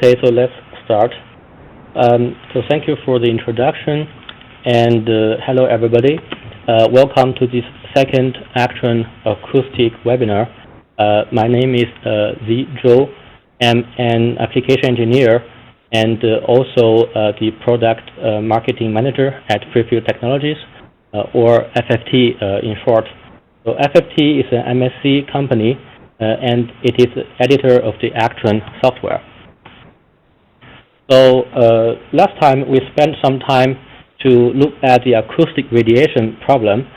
Okay, so let's start. So thank you for the introduction, and hello everybody. Welcome to this second Actran acoustic webinar. My name is Zi Zhou. I'm an application engineer and also the product marketing manager at Freefield Technologies, or FFT in short. So FFT is an MSc company, and it is the editor of the Actran software. So last time we spent some time to look at the acoustic radiation problem,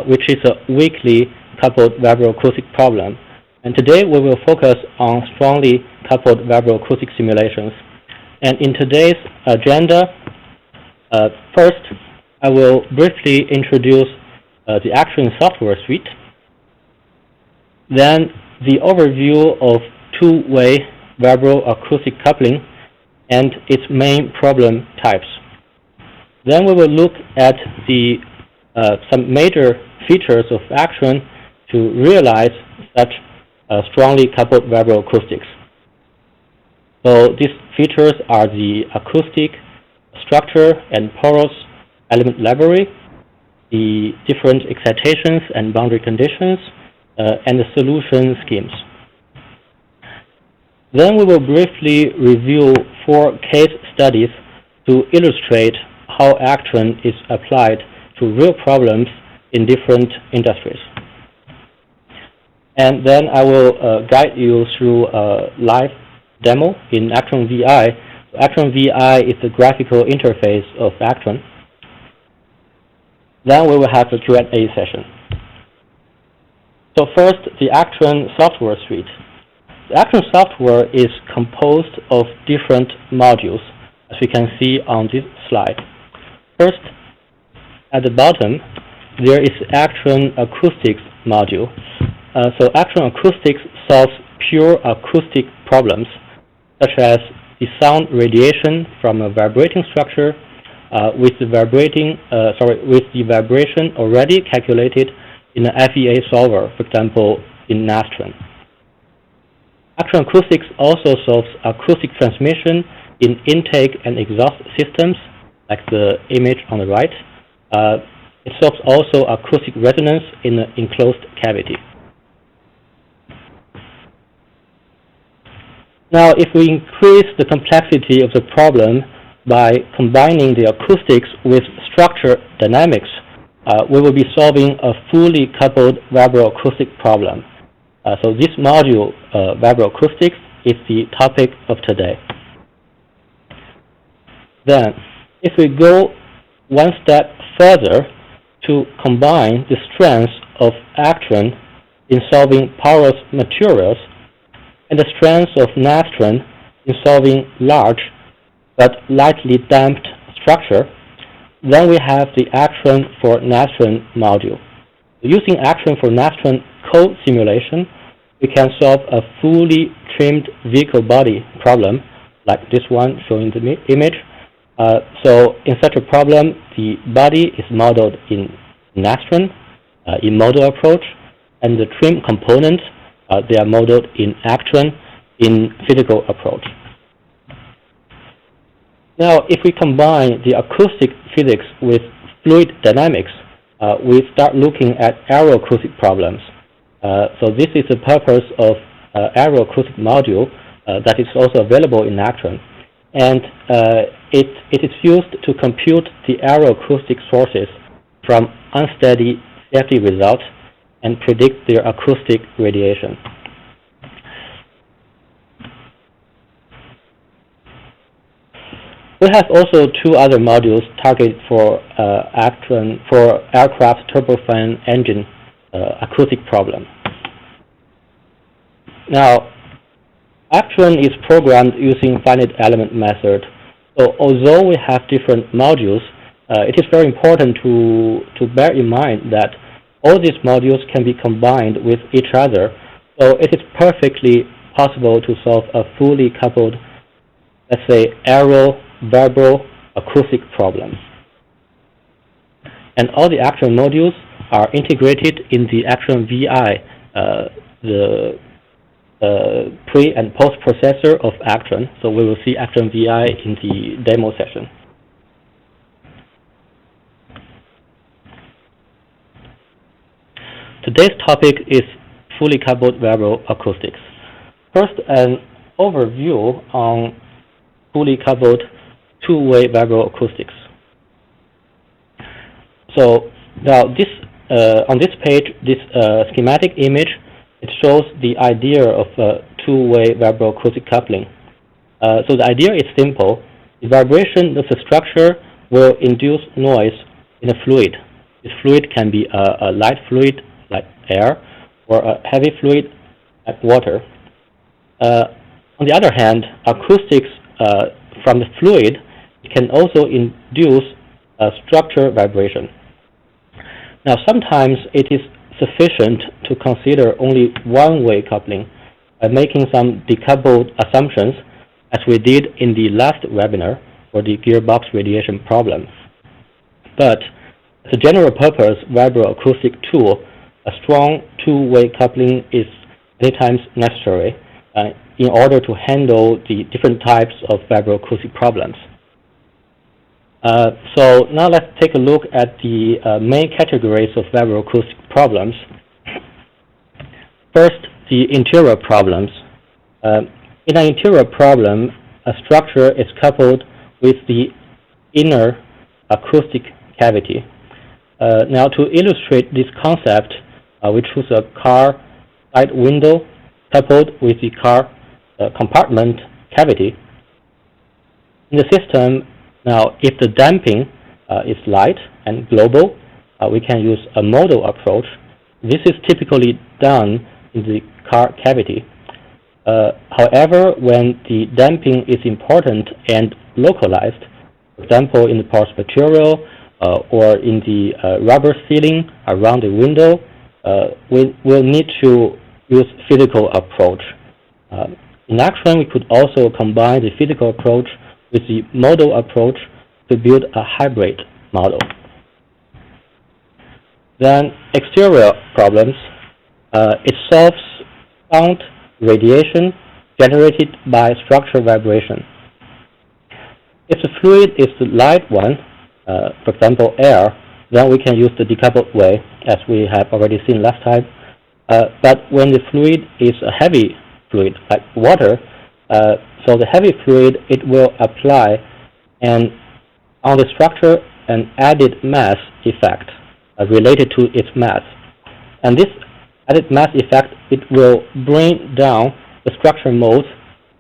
which is a weakly coupled vibro-acoustic problem. And today we will focus on strongly coupled vibro-acoustic simulations. And in today's agenda, first I will briefly introduce the Actran software suite, then the overview of two-way vibro-acoustic coupling and its main problem types. Then we will look at the some major features of Actran to realize such strongly coupled vibro-acoustics. So these features are the acoustic, structure, and porous element library, the different excitations and boundary conditions, and the solution schemes. Then we will briefly review 4 case studies to illustrate how Actran is applied to real problems in different industries. And then I will guide you through a live demo in Actran VI. Actran VI is the graphical interface of Actran. Then we will have a Q&A session. So first, the Actran software suite. The Actran software is composed of different modules, as we can see on this slide. First, at the bottom, there is Actran Acoustics module. So Actran Acoustics solves pure acoustic problems, such as the sound radiation from a vibrating structure with the vibration already calculated in an FEA solver, for example, in Actran. Actran Acoustics also solves acoustic transmission in intake and exhaust systems, like the image on the right. It solves also acoustic resonance in an enclosed cavity. Now, if we increase the complexity of the problem by combining the acoustics with structure dynamics, we will be solving a fully coupled vibro-acoustic problem. So this module, vibro-acoustics, is the topic of today. Then, if we go one step further to combine the strengths of Actran in solving porous materials and the strengths of Actran in solving large but lightly damped structure, then we have the Actran for Actran module. Using Actran for Actran code simulation, we can solve a fully trimmed vehicle body problem, like this one showing the image. So in such a problem, the body is modeled in Actran, in model approach, and the trim components, they are modeled in Actran in physical approach. Now, if we combine the acoustic physics with fluid dynamics, we start looking at aero-acoustic problems. So this is the purpose of aero-acoustic module that is also available in Actran. And it is used to compute the aero-acoustic sources from unsteady safety results and predict their acoustic radiation. We have also 2 other modules targeted for Actran for aircraft turbofan engine acoustic problem. Now, Actran is programmed using finite element method. So although we have different modules, it is very important to bear in mind that all these modules can be combined with each other. So it is perfectly possible to solve a fully coupled, let's say, aero-vibro-acoustic problem. And all the Actran modules are integrated in the Actran VI, the pre- and post-processor of Actran. So we will see Actran VI in the demo session. Today's topic is fully coupled vibro-acoustics. First, an overview on fully coupled two-way vibro-acoustics. So now this on this page, this schematic image, it shows the idea of two-way vibro-acoustic coupling. So the idea is simple. The vibration of the structure will induce noise in a fluid. This fluid can be a light fluid like air or a heavy fluid like water. On the other hand, acoustics from the fluid can also induce a structure vibration. Now, sometimes it is sufficient to consider only one-way coupling by making some decoupled assumptions, as we did in the last webinar for the gearbox radiation problem. But as a general purpose vibro-acoustic tool, a strong two-way coupling is many times necessary in order to handle the different types of vibro-acoustic problems. So now let's take a look at the main categories of vibro-acoustic problems. First, the interior problems. In an interior problem, a structure is coupled with the inner acoustic cavity. Now, to illustrate this concept, we choose a car side window coupled with the car compartment cavity. In the system, now, if the damping is light and global, we can use a modal approach. This is typically done in the car cavity. However, when the damping is important and localized, for example, in the porous material or in the rubber sealing around the window, we will need to use physical approach. In Actran, we could also combine the physical approach with the modal approach to build a hybrid model. Then exterior problems. It solves sound radiation generated by structure vibration. If the fluid is the light one, for example air, then we can use the decoupled way, as we have already seen last time. But when the fluid is a heavy fluid, like water, so the heavy fluid, it will apply on the structure an added mass effect related to its mass. And this added mass effect, it will bring down the structure modes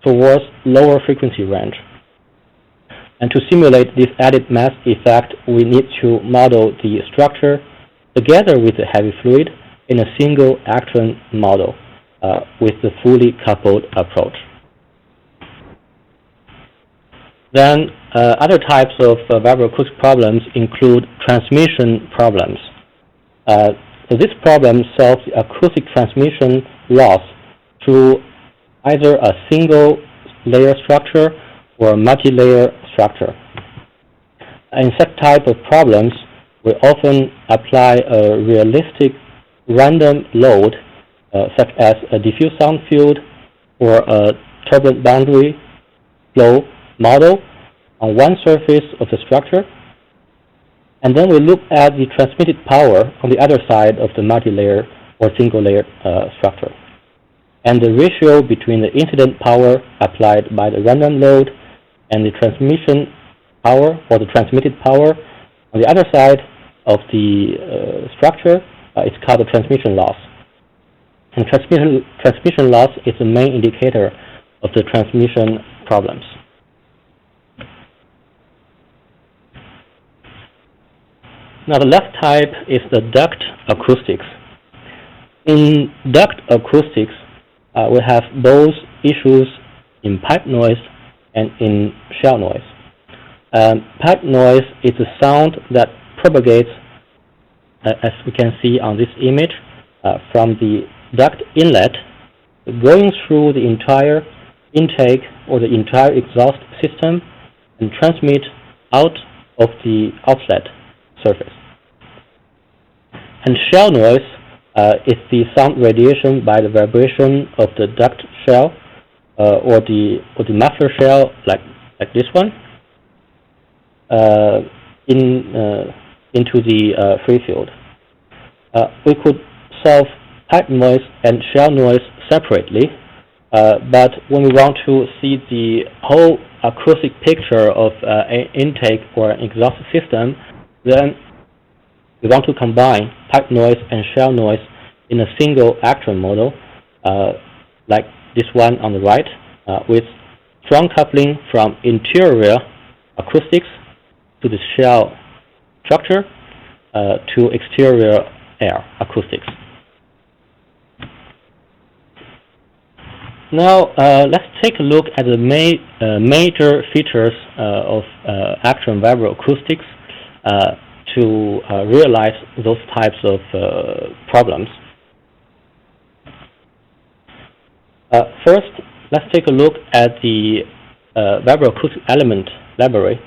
towards lower frequency range. And to simulate this added mass effect, we need to model the structure together with the heavy fluid in a single Actran model with the fully coupled approach. Then other types of vibro-acoustic problems include transmission problems. So this problem solves the acoustic transmission loss through either a single layer structure or a multi-layer structure. In such type of problems, we often apply a realistic random load such as a diffuse sound field or a turbulent boundary flow model on one surface of the structure, and then we look at the transmitted power on the other side of the multi-layer or single-layer structure, and the ratio between the incident power applied by the random load and the transmission power or the transmitted power on the other side of the structure is called the transmission loss. And transmission loss is the main indicator of the transmission problems. Now the left type is the duct acoustics. In duct acoustics, we have both issues in pipe noise and in shell noise. Pipe noise is a sound that propagates, as we can see on this image, from the duct inlet, going through the entire intake or the entire exhaust system and transmit out of the outlet surface. And shell noise is the sound radiation by the vibration of the duct shell or the muffler shell, like this one, into the free field. We could solve pipe noise and shell noise separately, but when we want to see the whole acoustic picture of an intake or an exhaust system, then we want to combine pipe noise and shell noise in a single Actran model, like this one on the right, with strong coupling from interior acoustics to the shell structure to exterior air acoustics. Now, let's take a look at the major features of Actran vibro-acoustics to realize those types of problems. First, let's take a look at the vibro-acoustic element library.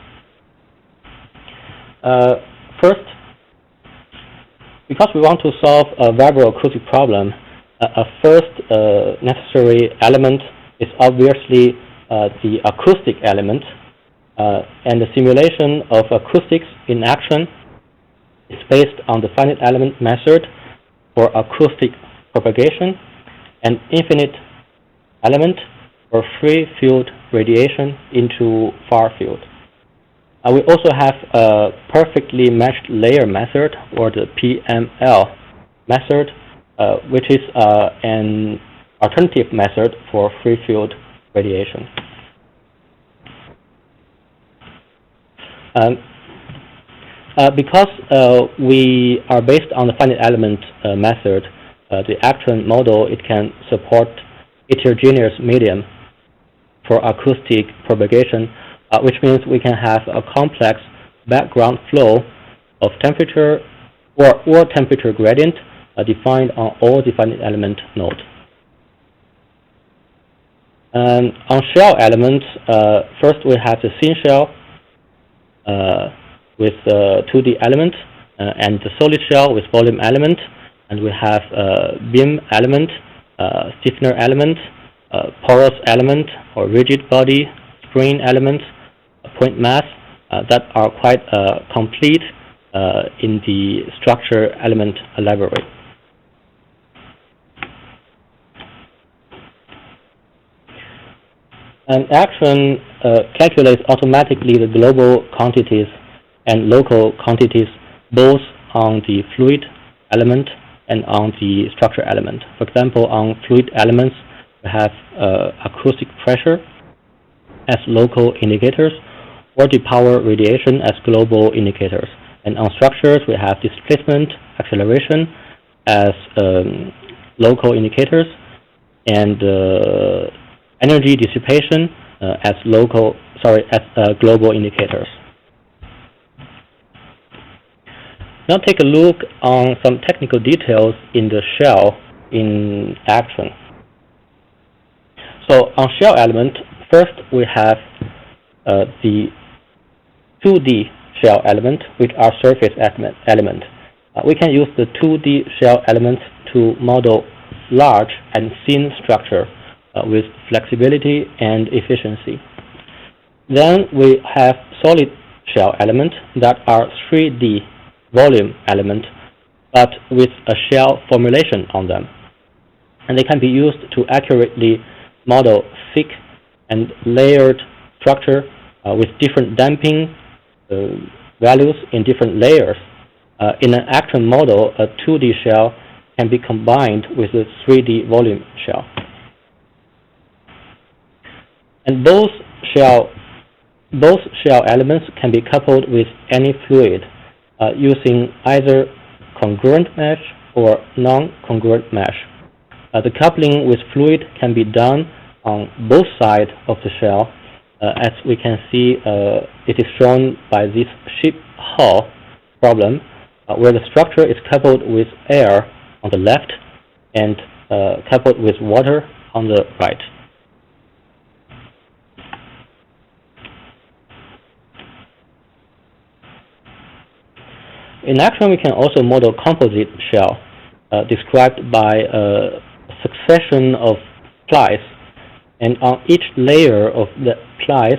First, because we want to solve a vibro-acoustic problem, a first necessary element is obviously the acoustic element, and the simulation of acoustics in Actran is based on the finite element method for acoustic propagation and infinite element for free field radiation into far field. We also have a perfectly matched layer method, or the PML method, which is an alternative method for free field radiation. Because we are based on the finite element method, the Actran model, it can support heterogeneous medium for acoustic propagation, which means we can have a complex background flow of temperature or temperature gradient defined on all the finite element nodes. And on shell elements, first we have the thin shell with 2D element, and the solid shell with volume element, and we have beam element, stiffener element, porous element or rigid body, spring element, point mass that are quite complete in the structure element library. And Actran calculates automatically the global quantities and local quantities both on the fluid element and on the structure element. For example, on fluid elements, we have acoustic pressure as local indicators, or the power radiation as global indicators. And on structures, we have displacement, acceleration as local indicators, and energy dissipation as global indicators. Now take a look on some technical details in the shell in Actran. So on shell element, first we have the 2D shell element, which are surface element. We can use the 2D shell elements to model large and thin structure with flexibility and efficiency. Then we have solid shell elements that are 3D volume element, but with a shell formulation on them. And they can be used to accurately model thick and layered structure with different damping values in different layers. In an Actran model, a 2D shell can be combined with a 3D volume shell. And both shell elements can be coupled with any fluid using either congruent mesh or non-congruent mesh. The coupling with fluid can be done on both sides of the shell. As we can see, it is shown by this ship hull problem, where the structure is coupled with air on the left and coupled with water on the right. In Actran, we can also model composite shell. described by a succession of plies, and on each layer of the plies,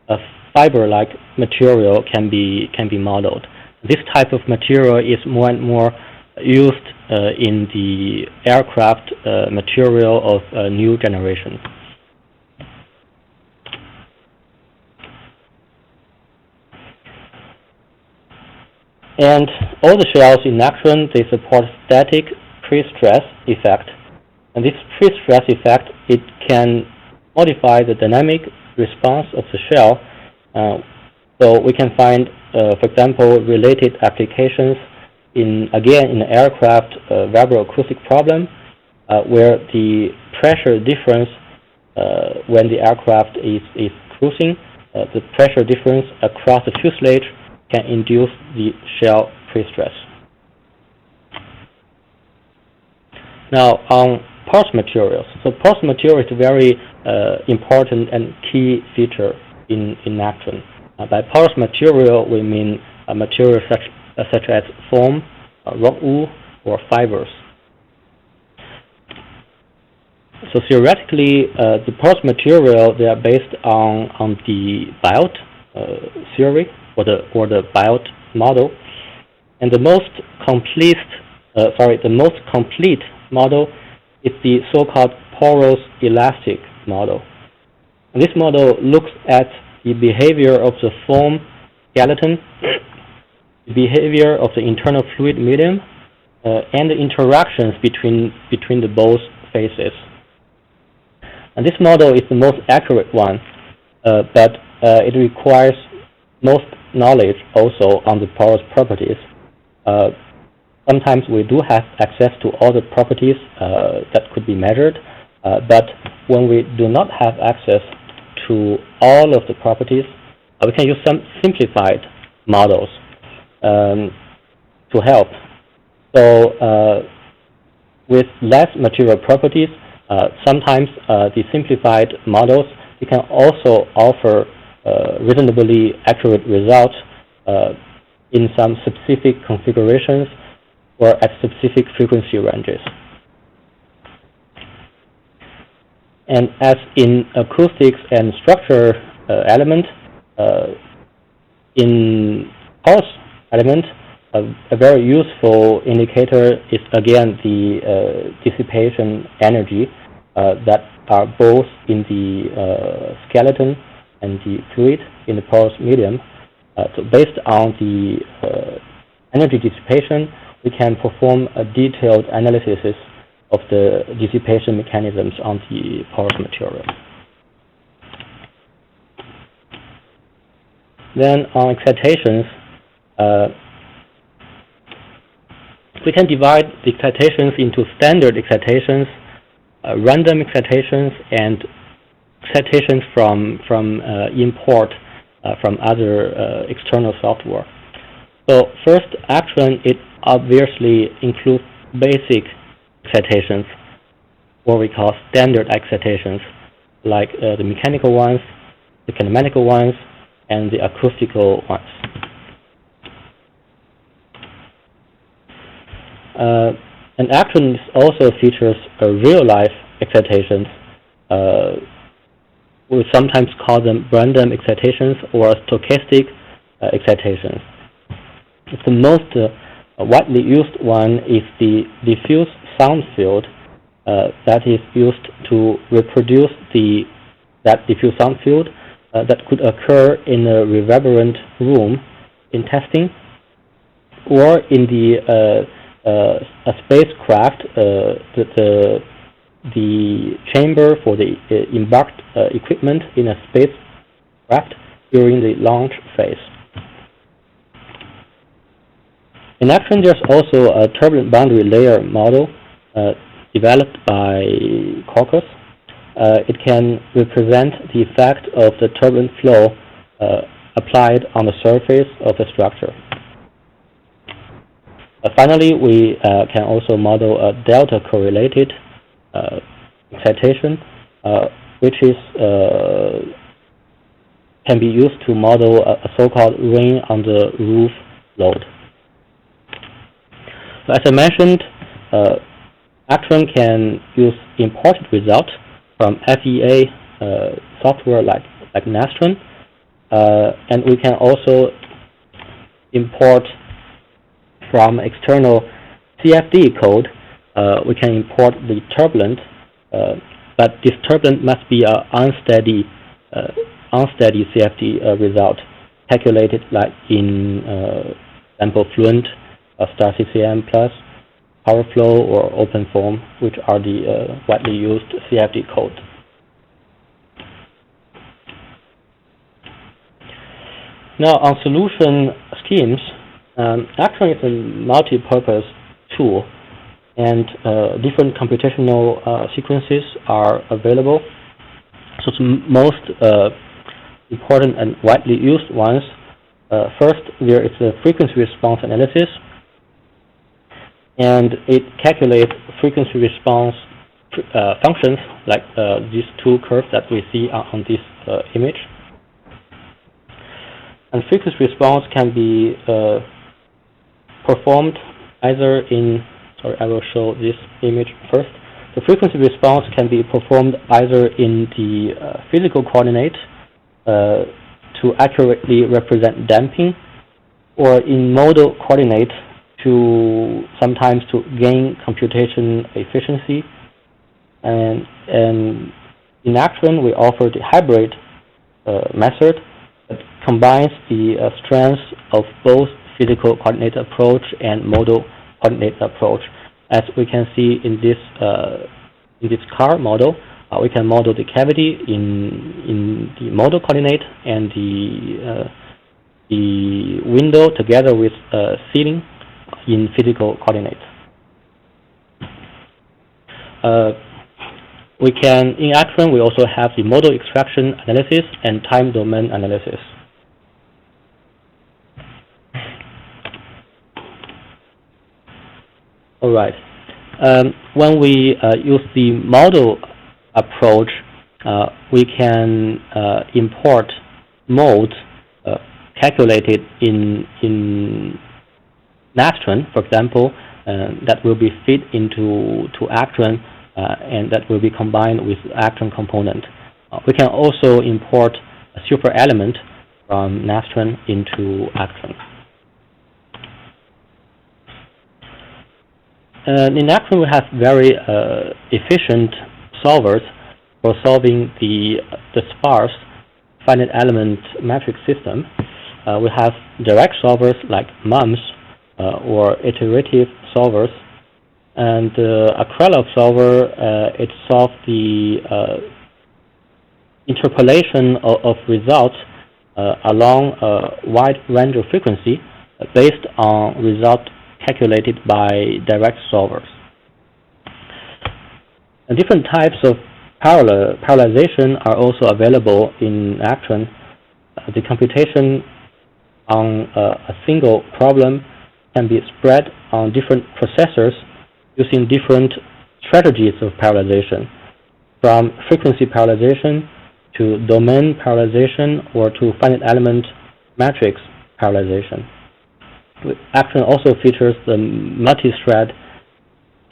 a fiber-like material can be modeled. This type of material is more and more used in the aircraft material of new generation. And all the shells in Actran, they support static pre-stress effect. And this pre-stress effect, it can modify the dynamic response of the shell. So we can find, for example, related applications in the aircraft vibro-acoustic problem, where the pressure difference when the aircraft is cruising, the pressure difference across the fuselage can induce the shell pre-stress. Now, on porous materials. So porous material is a very important and key feature in Actran. By porous material, we mean a material such as foam, rock wool, or fibers. So theoretically, the porous material, they are based on the Biot theory or the Biot model, and the most complete model is the so-called porous elastic model. And this model looks at the behavior of the foam skeleton, the behavior of the internal fluid medium, and the interactions between the both phases. And this model is the most accurate one, but it requires most knowledge also on the porous properties. Sometimes we do have access to all the properties that could be measured, but when we do not have access to all of the properties, we can use some simplified models to help. So with less material properties, sometimes the simplified models, they can also offer reasonably accurate results in some specific configurations or at specific frequency ranges. And as in acoustics and structure element, in porous element, a very useful indicator is again the dissipation energy that are both in the skeleton and the fluid in the porous medium. So based on the energy dissipation, we can perform a detailed analysis of the dissipation mechanisms on the porous material. Then on excitations, we can divide the excitations into standard excitations, random excitations, and excitations from import from other external software. So first, Actran, it obviously includes basic excitations, what we call standard excitations, like the mechanical ones, the kinematical ones, and the acoustical ones. And Actran also features real-life excitations. We sometimes call them random excitations or stochastic excitations. The most widely used one is the diffuse sound field that is used to reproduce that diffuse sound field that could occur in a reverberant room in testing, or in the a spacecraft, the chamber for the embarked equipment in a spacecraft during the launch phase. In Actran, there's also a turbulent boundary layer model developed by Caucus. It can represent the effect of the turbulent flow applied on the surface of the structure. Finally, we can also model a delta correlated excitation, which is can be used to model a so-called rain on the roof load. So as I mentioned, Actran can use imported results from FEA software like Nastran, and we can also import from external CFD code. We can import the turbulent, but this turbulent must be an unsteady CFD result, calculated like in sample fluent, star CCM plus, power flow, or open form, which are the widely used CFD code. Now on solution schemes, Actran is a multi-purpose tool, and different computational sequences are available. So the most important and widely used ones, first there is a frequency response analysis, and it calculates frequency response functions like these two curves that we see on this image. And frequency response can be performed either in, sorry, I will show this image first. The frequency response can be performed either in the physical coordinate to accurately represent damping, or in modal coordinate to sometimes to gain computation efficiency. And in Actran, we offer the hybrid method that combines the strengths of both physical coordinate approach and modal coordinate approach. As we can see in this car model, we can model the cavity in the modal coordinate and the window together with ceiling in physical coordinate. In Actran, we also have the modal extraction analysis and time domain analysis. All right. When we use the model approach, we can import modes calculated in Nastran, for example, that will be fed into Actran, and that will be combined with Actran component. We can also import a super element from Nastran into Actran. In Actran, we have very efficient solvers for solving the sparse finite element matrix system. We have direct solvers like MUMS or iterative solvers, and a Krylov solver, it solves the interpolation of results along a wide range of frequency based on results calculated by direct solvers. And different types of parallelization are also available in Actran. The computation on a single problem can be spread on different processors using different strategies of parallelization, from frequency parallelization to domain parallelization or to finite element matrix parallelization. Actran also features the multi-thread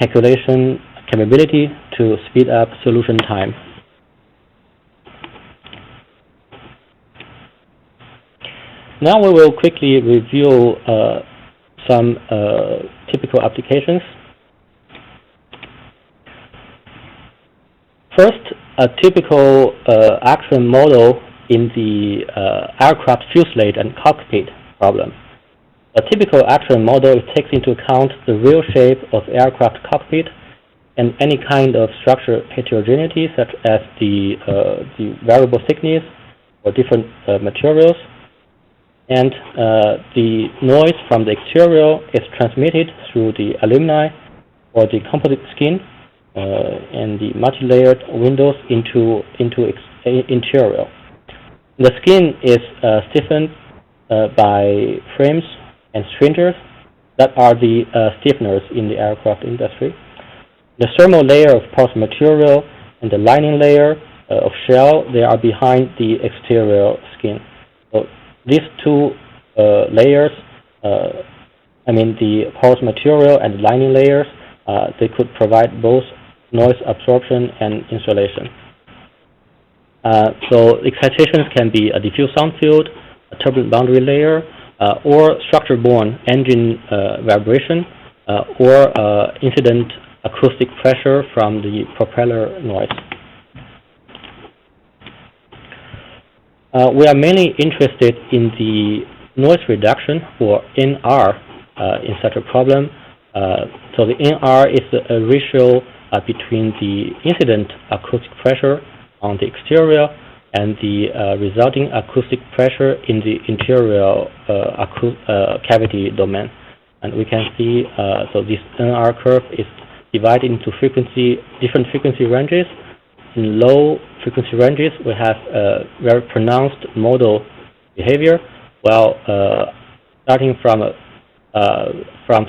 calculation capability to speed up solution time. Now we will quickly review some typical applications. First, a typical Actran model in the aircraft fuselage and cockpit problem. A typical Actran model takes into account the real shape of aircraft cockpit and any kind of structure heterogeneity, such as the variable thickness or different materials. And the noise from the exterior is transmitted through the alumni or the composite skin and the multi-layered windows into interior. The skin is stiffened by frames and stringers that are the stiffeners in the aircraft industry. The thermal layer of porous material and the lining layer of shell, they are behind the exterior skin. So these two layers, the porous material and the lining layers, they could provide both noise absorption and insulation. So excitations can be a diffuse sound field, a turbulent boundary layer, or structure-borne engine vibration, or incident acoustic pressure from the propeller noise. We are mainly interested in the noise reduction, or NR, in such a problem. So the NR is a ratio between the incident acoustic pressure on the exterior and the resulting acoustic pressure in the interior cavity domain. And we can see, so this NR curve is divided into different frequency ranges. In low frequency ranges, we have very pronounced modal behavior, while starting from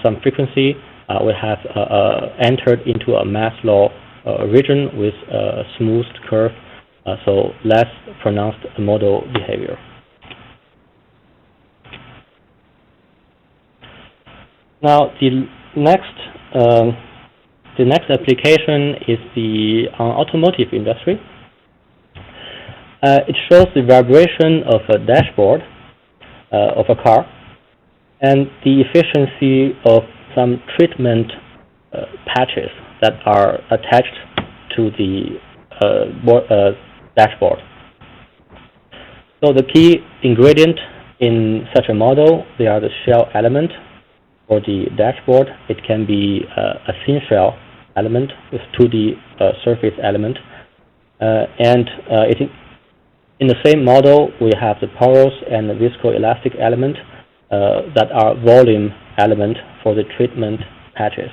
some frequency, we have entered into a mass law region with a smoothed curve, so less pronounced modal behavior. Now, the next application is the automotive industry. It shows the vibration of a dashboard of a car and the efficiency of some treatment patches that are attached to the dashboard. So the key ingredient in such a model, they are the shell element for the dashboard. It can be a thin shell element with 2D surface element. In the same model, we have the porous and the viscoelastic element that are volume element for the treatment patches.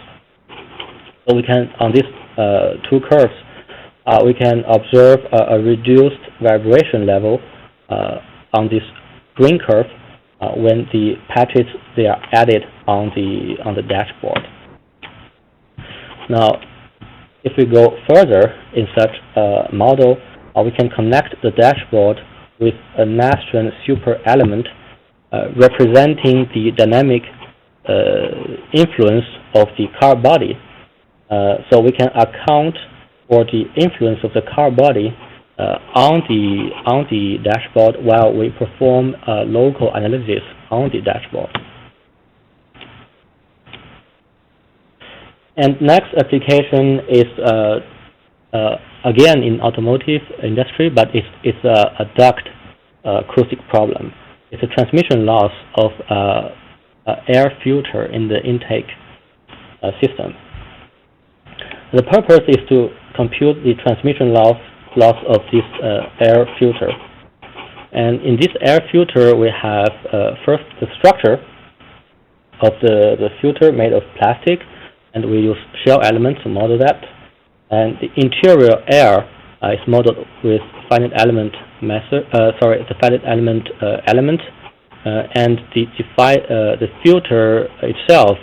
So we can, on these two curves, we can observe a reduced vibration level on this green curve when the patches they are added on the dashboard. Now, if we go further in such a model, we can connect the dashboard with a Nastran super element representing the dynamic influence of the car body. So we can account for the influence of the car body on the dashboard while we perform local analysis on the dashboard. And next application is again in automotive industry, but it's a duct acoustic problem. It's a transmission loss of air filter in the intake system. The purpose is to compute the transmission loss of this air filter. And in this air filter, we have first the structure of the filter made of plastic, and we use shell elements to model that. And the interior air is modeled with finite element method. The finite element element, and the filter itself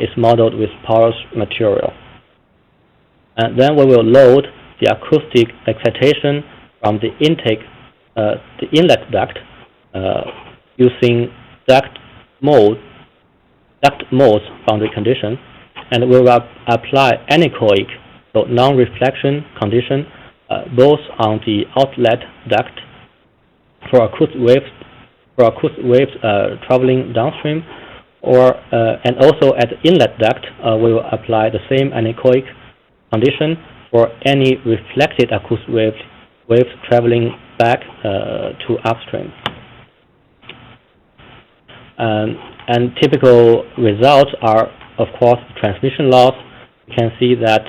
is modeled with porous material. And then we will load the acoustic excitation from the intake, the inlet duct, using duct mode boundary condition, and we will apply anechoic, so non-reflection condition, both on the outlet duct for acoustic waves traveling downstream, and also at the inlet duct we will apply the same anechoic condition for any reflected acoustic waves traveling back to upstream. And typical results are, of course, transmission loss. You can see that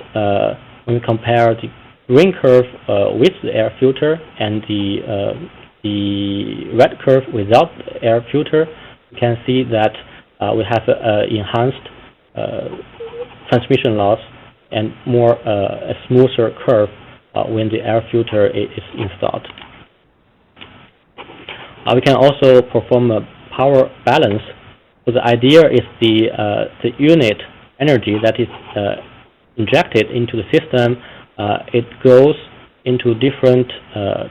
when we compare the green curve with the air filter and the red curve without the air filter, you can see that we have enhanced transmission loss and a smoother curve when the air filter is installed. We can also perform a power balance. So the idea is the unit energy that is injected into the system, it goes into different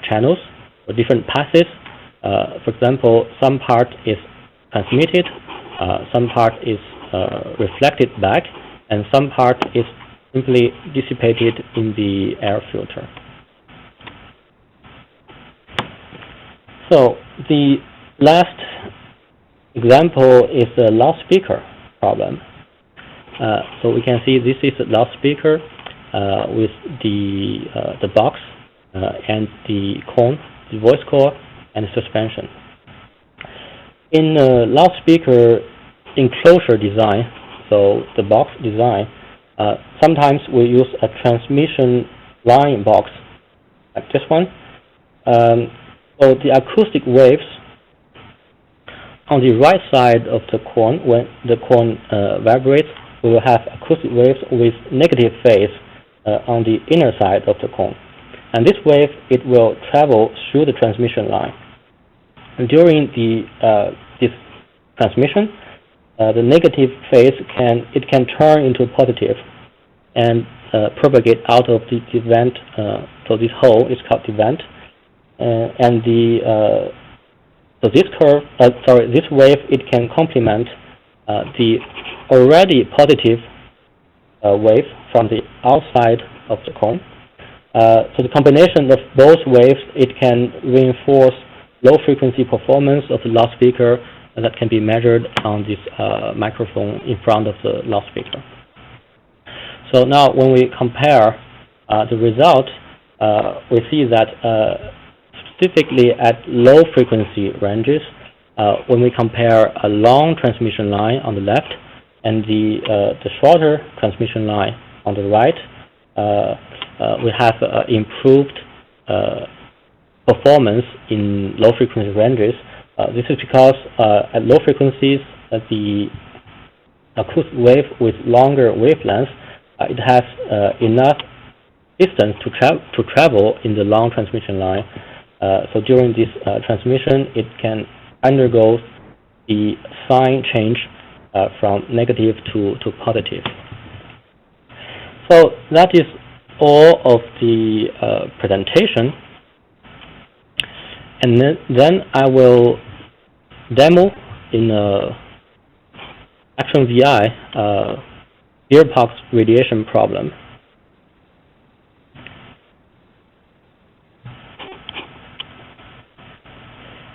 channels or different passes. For example, some part is transmitted, some part is reflected back, and some part is simply dissipated in the air filter. So the last example is the loudspeaker problem. So we can see this is a loudspeaker with the box and the cone, the voice core, and the suspension. In a loudspeaker enclosure design, so the box design, sometimes we use a transmission line box like this one. So the acoustic waves on the right side of the cone, when the cone vibrates, we will have acoustic waves with negative phase on the inner side of the cone. And this wave, it will travel through the transmission line. And during this transmission, the negative phase can turn into positive and propagate out of the vent. So this hole is called the vent, and so this wave, it can complement the already positive wave from the outside of the cone. So the combination of both waves, it can reinforce low frequency performance of the loudspeaker that can be measured on this microphone in front of the loudspeaker. So now when we compare the result, we see that specifically at low frequency ranges, when we compare a long transmission line on the left and the shorter transmission line on the right, we have improved performance in low frequency ranges. This is because at low frequencies, the acoustic wave with longer wavelengths, it has enough distance to travel in the long transmission line. So during this transmission, it can undergo the sign change from negative to positive. So that is all of the presentation. And then I will demo in Actran VI gearbox radiation problem.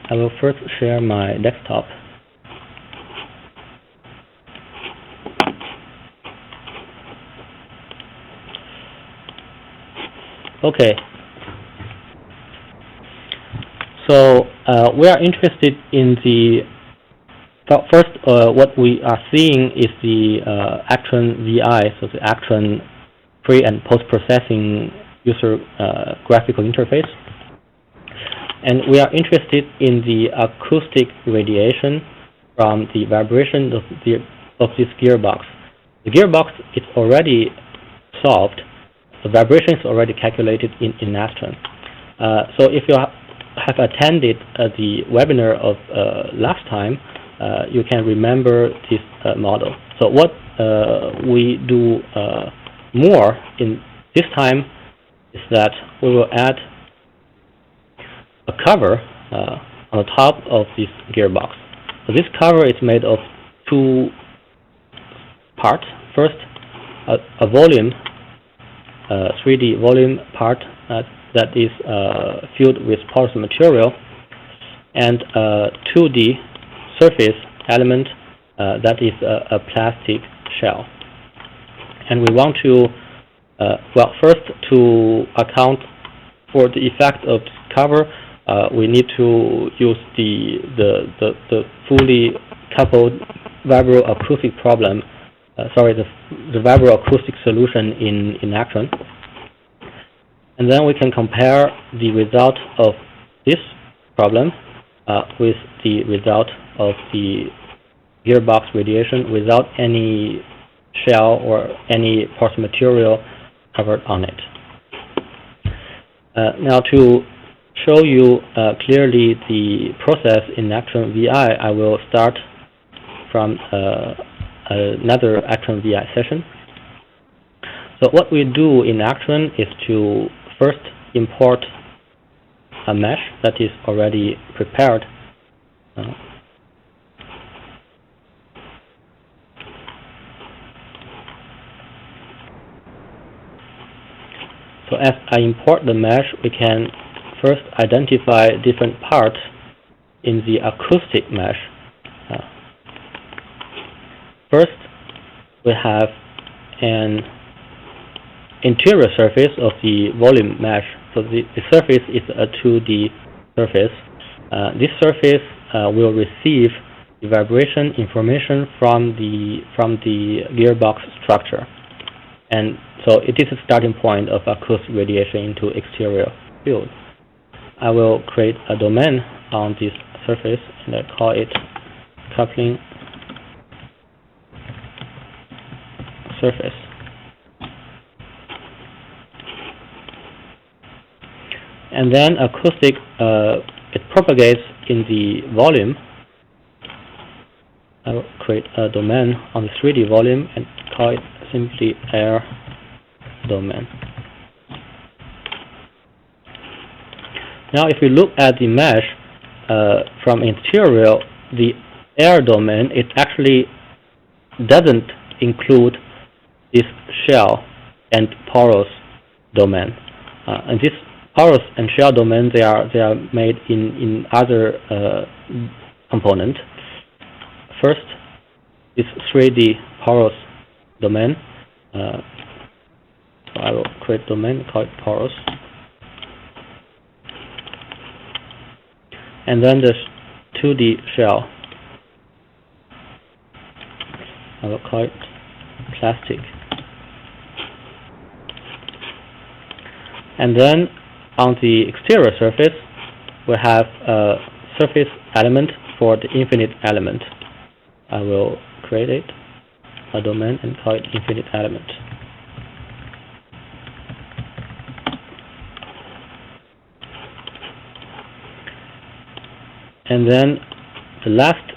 I will first share my desktop. Okay. So we are interested in the first. What we are seeing is the Actran VI, so the Actran pre and post processing user graphical interface. And we are interested in the acoustic radiation from the vibration of this gearbox. The gearbox is already solved. The vibration is already calculated in Actran. So if you have attended the webinar of last time, you can remember this model. So what we do more in this time is that we will add a cover on the top of this gearbox. So this cover is made of two parts. First, a volume, 3D volume part that is filled with porous material, and a 2D surface element that is a plastic shell. And we want to, well, first to account for the effect of this cover, we need to use the fully coupled vibro-acoustic problem. The vibro-acoustic solution in Actran. And then we can compare the result of this problem with the result of the gearbox radiation without any shell or any porous material covered on it. Now to show you clearly the process in Actran VI, I will start from another Actran VI session. So what we do in Actran is to first import a mesh that is already prepared. So as I import the mesh, we can first identify different parts in the acoustic mesh. First, we have an interior surface of the volume mesh. So the surface is a 2D surface. This surface will receive the vibration information from the gearbox structure, and so it is a starting point of acoustic radiation into exterior field. I will create a domain on this surface, and I call it coupling surface. And then acoustic, it propagates in the volume. I will create a domain on the 3D volume and call it simply air domain. Now if we look at the mesh from interior, the air domain, it actually doesn't include this shell and porous domain. And this porous and shell domain, they are made in other component. First, this 3D porous domain. So I will create a domain, call it porous. And then this 2D shell. I will call it plastic. And then on the exterior surface, we have a surface element for the infinite element. I will create it, a domain, and call it infinite element. And then the last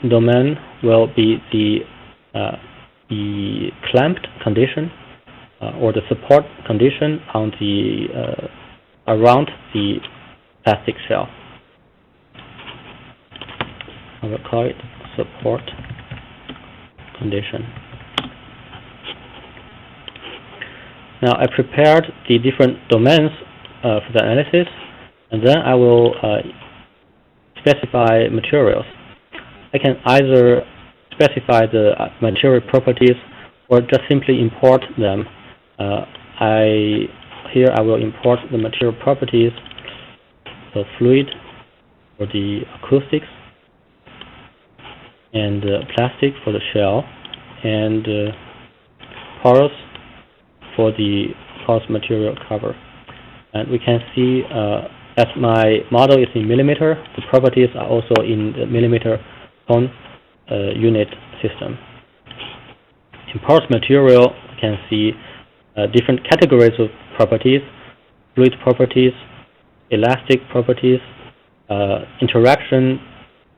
domain will be the clamped condition or the support condition on the around the plastic shell. I will call it support condition. Now I prepared the different domains for the analysis, and then I will specify materials. I can either specify the material properties or just simply import them. Here I will import the material properties, so fluid for the acoustics, and plastic for the shell, and porous for the porous material cover. And we can see as my model is in millimeter, the properties are also in the millimeter tone unit system. In porous material, you can see different categories of properties: fluid properties, elastic properties, interaction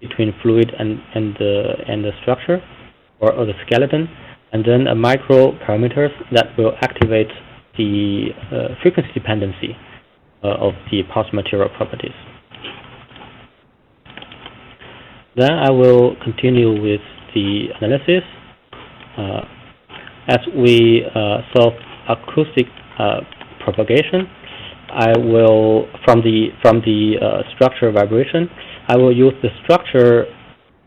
between fluid and the structure or the skeleton, and then micro parameters that will activate the frequency dependency of the porous material properties. Then I will continue with the analysis. As we solve acoustic propagation, I will from the structure vibration, I will use the structure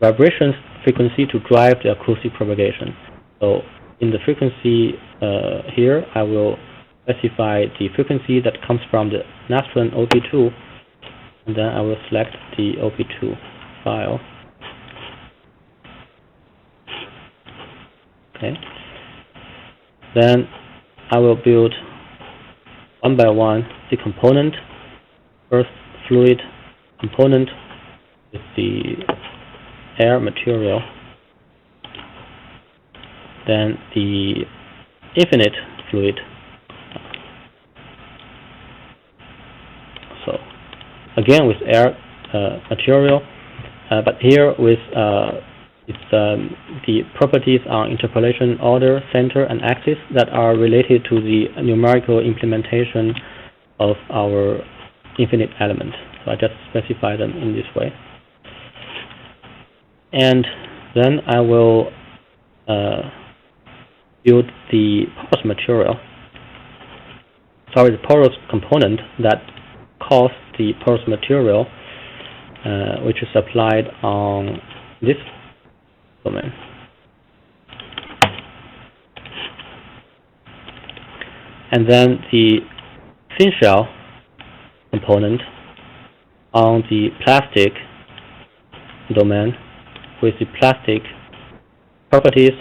vibrations frequency to drive the acoustic propagation. So in the frequency here, I will specify the frequency that comes from the Actran OP2, and then I will select the OP2 file. Okay. Then I will build one by one the component. First, fluid component with the air material. Then the infinite fluid. So again with air material, but here with the properties on interpolation order, center, and axis that are related to the numerical implementation of our infinite element. So I just specify them in this way. And then I will build the porous material. the porous component that causes the porous material, which is applied on this domain. And then the thin shell component on the plastic domain with the plastic properties.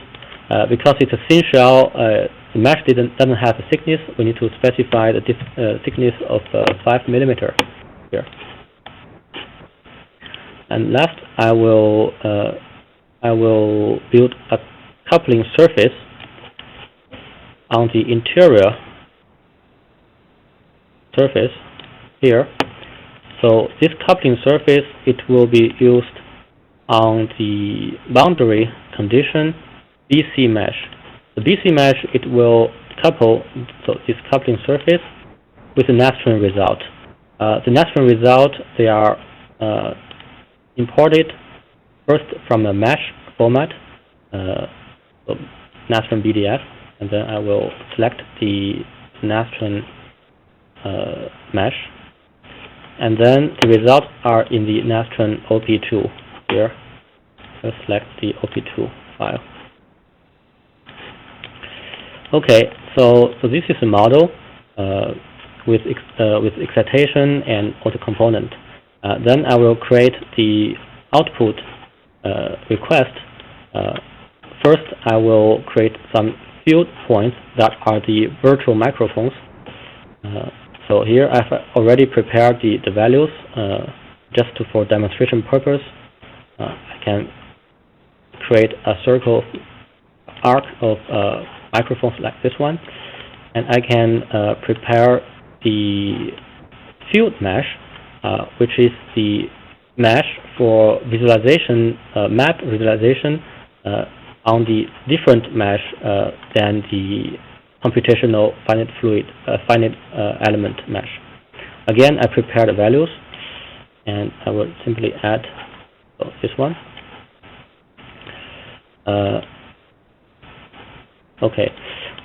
Because it's a thin shell, the mesh doesn't have a thickness. We need to specify the thickness of 5 millimeter here. And last, I will build a coupling surface on the interior surface here. So this coupling surface, it will be used on the boundary condition BC mesh. The BC mesh, it will couple this coupling surface with the Actran result. The Actran result, they are imported first from a mesh format, so Actran BDF, and then I will select the Actran mesh, and then the results are in the Actran OP2 here. I'll select the OP2 file. Okay, so this is a model with excitation and auto component. Then I will create the output request. First, I will create some field points that are the virtual microphones. So here I've already prepared the values just for demonstration purpose. I can create a circle arc of microphones like this one, and I can prepare the field mesh, which is the mesh for visualization, map visualization on the different mesh than the computational finite element mesh. Again, I prepare the values, and I will simply add this one. Okay.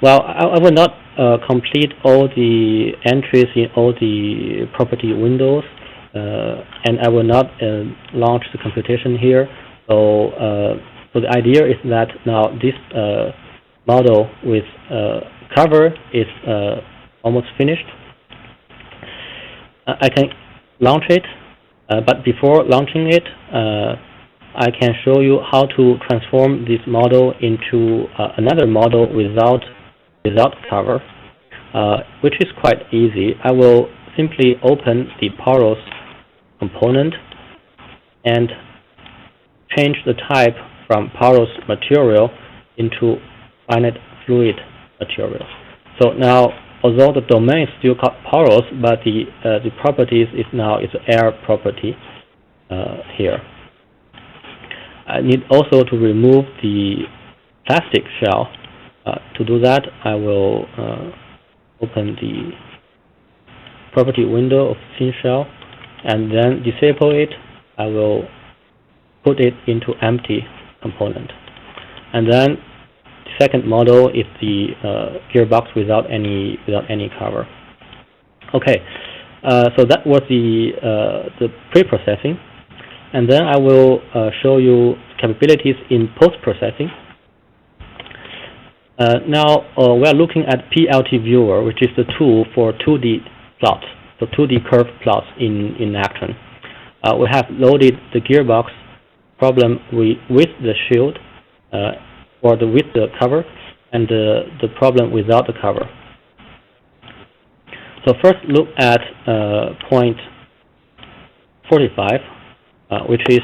Well, I will not complete all the entries in all the property windows, and I will not launch the computation here. So the idea is that now this model with cover is almost finished. I can launch it, but before launching it, I can show you how to transform this model into another model without cover, which is quite easy. I will simply open the porous component and change the type from porous material into finite fluid material. So now, although the domain is still called porous, but the properties is now air property here. I need also to remove the plastic shell. To do that, I will open the property window of thin shell and then disable it. I will put it into empty component. And then the second model is the gearbox without any cover. Okay, so that was the pre-processing. And then I will show you capabilities in post-processing. Now we are looking at PLT Viewer, which is the tool for 2D plots, so 2D curve plots in Actran. We have loaded the gearbox problem with the shield, or with the cover, and the problem without the cover. So first look at point 45. Which is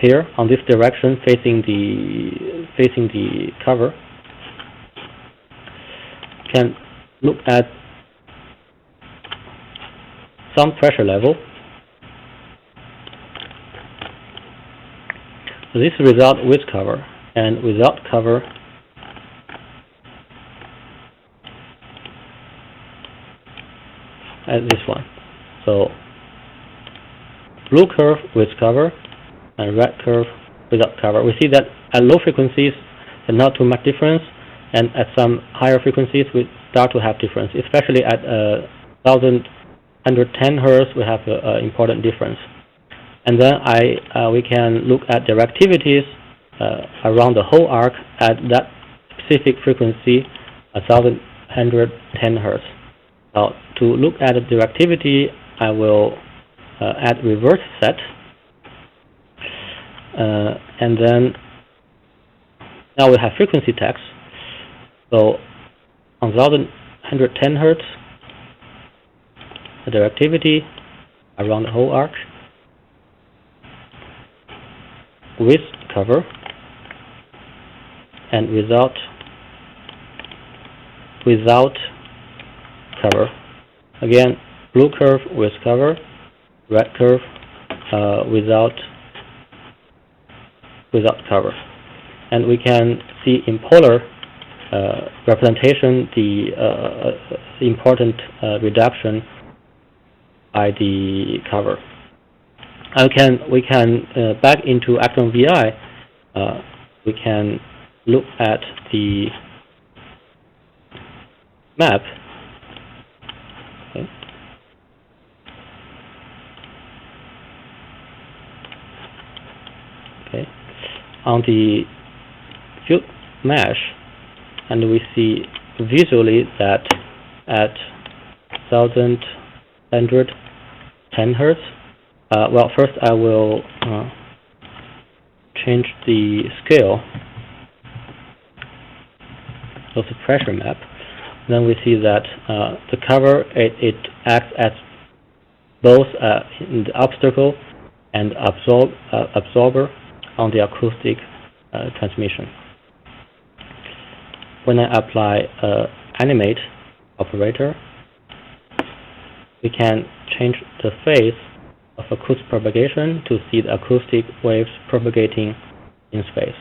here on this direction, facing the cover. You can look at some pressure level. So this result with cover, and without cover as this one. So blue curve with cover and red curve without cover. We see that at low frequencies there's not too much difference, And at some higher frequencies, we start to have difference, especially at 1110 Hertz, we have an important difference. And then we can look at directivities around the whole arc at that specific frequency, 1110 Hertz. Now, to look at the directivity, I will add reverse set. And then now we have frequency text. So on 1110 Hertz, the directivity around the whole arc with cover and without cover. Again, blue curve with cover, red curve without cover. And we can see in polar representation the important reduction by the cover. We can back into Actran VI. We can look at the map. Okay. Okay. On the field mesh, and we see visually that at 1110 Hertz. Well, first I will change the scale of the pressure map. Then we see that the cover, it acts as both in the obstacle and absorber on the acoustic transmission. When I apply animate operator, we can change the phase of acoustic propagation to see the acoustic waves propagating in space.